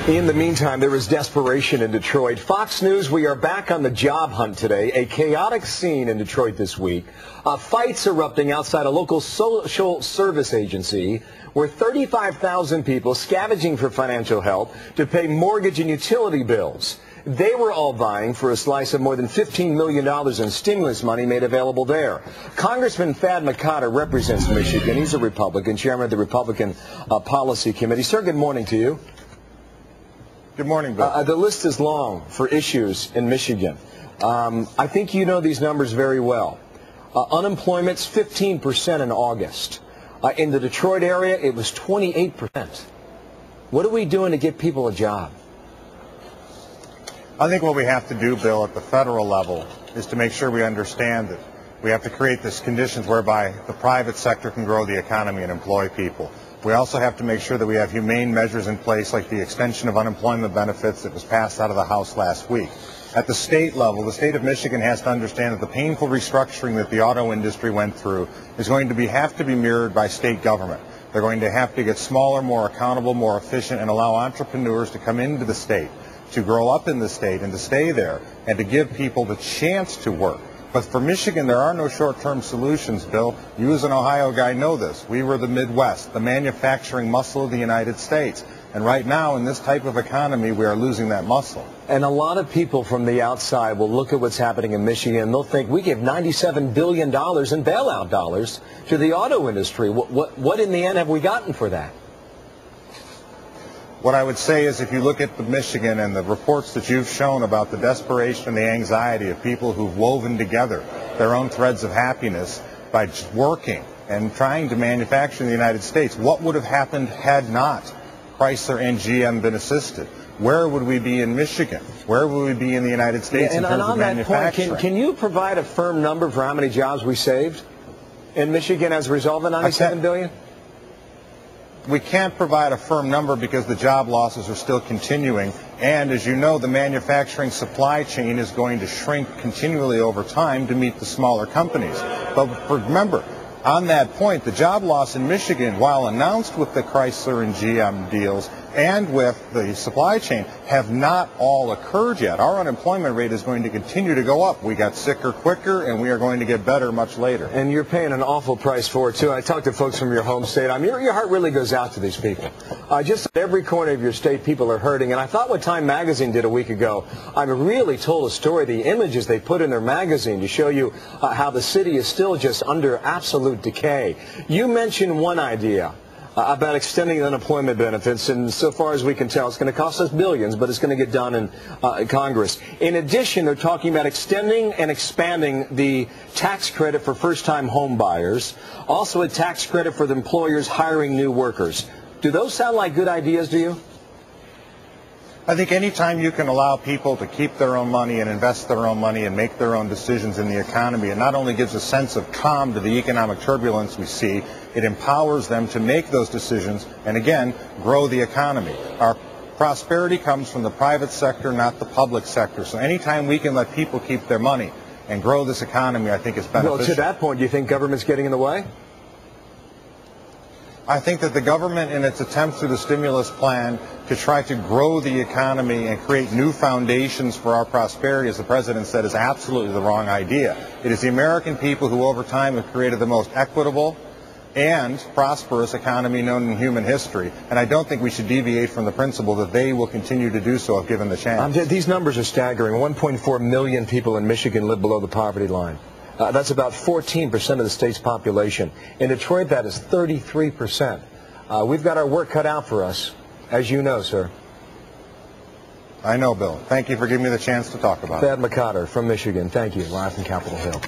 In the meantime, there is desperation in Detroit. Fox News, we are back on the job hunt today. A chaotic scene in Detroit this week. Fights erupting outside a local social service agency where 35,000 people scavenging for financial help to pay mortgage and utility bills. They were all vying for a slice of more than $15 million in stimulus money made available there. Congressman McCotter represents Michigan. He's a Republican, chairman of the Republican Policy Committee. Sir, good morning to you. Good morning, Bill. The list is long for issues in Michigan. I think you know these numbers very well. Unemployment's 15% in August. In the Detroit area, it was 28%. What are we doing to get people a job? I think what we have to do, Bill, at the federal level is to make sure we understand that we have to create these conditions whereby the private sector can grow the economy and employ people. We also have to make sure that we have humane measures in place like the extension of unemployment benefits that was passed out of the House last week. At the state level, the state of Michigan has to understand that the painful restructuring that the auto industry went through is going to have to be mirrored by state government. They're going to have to get smaller, more accountable, more efficient, and allow entrepreneurs to come into the state, to grow up in the state and to stay there, and to give people the chance to work. But for Michigan, there are no short-term solutions, Bill. You as an Ohio guy know this. We were the Midwest, the manufacturing muscle of the United States. And right now, in this type of economy, we are losing that muscle. And a lot of people from the outside will look at what's happening in Michigan and they'll think we give $97 billion in bailout dollars to the auto industry. What in the end have we gotten for that? What I would say is if you look at the Michigan and the reports that you've shown about the desperation and the anxiety of people who've woven together their own threads of happiness by just working and trying to manufacture in the United States, what would have happened had not Chrysler and GM been assisted? Where would we be in Michigan? Where would we be in the United States in terms of manufacturing? Point, can you provide a firm number for how many jobs we saved in Michigan as a result of the $97 billion? We can't provide a firm number because the job losses are still continuing. And as you know, the manufacturing supply chain is going to shrink continually over time to meet the smaller companies. But remember, on that point, the job loss in Michigan, while announced with the Chrysler and GM deals and with the supply chain, have not all occurred yet. Our unemployment rate is going to continue to go up. We got sicker quicker, and we are going to get better much later. And you're paying an awful price for it, too. I talked to folks from your home state. Your heart really goes out to these people. Just at every corner of your state, people are hurting. And I thought what Time Magazine did a week ago, I really told a story, the images they put in their magazine to show you how the city is still just under absolute decay. You mentioned one idea about extending the unemployment benefits, and so far as we can tell, it's going to cost us billions, but it's going to get done in Congress. In addition, they're talking about extending and expanding the tax credit for first-time home buyers, also a tax credit for the employers hiring new workers. Do those sound like good ideas to you? I think anytime you can allow people to keep their own money and invest their own money and make their own decisions in the economy, it not only gives a sense of calm to the economic turbulence we see, it empowers them to make those decisions and, again, grow the economy. Our prosperity comes from the private sector, not the public sector. So anytime we can let people keep their money and grow this economy, I think is beneficial. Well, to that point, do you think government's getting in the way? I think that the government, in its attempt through the stimulus plan to try to grow the economy and create new foundations for our prosperity, as the president said, is absolutely the wrong idea. It is the American people who over time have created the most equitable and prosperous economy known in human history. And I don't think we should deviate from the principle that they will continue to do so if given the chance. These numbers are staggering. 1.4 million people in Michigan live below the poverty line. That's about 14% of the state's population. In Detroit, that is 33%. We've got our work cut out for us, as you know, sir. I know, Bill. Thank you for giving me the chance to talk about it. McCotter from Michigan. Thank you. Live from Capitol Hill.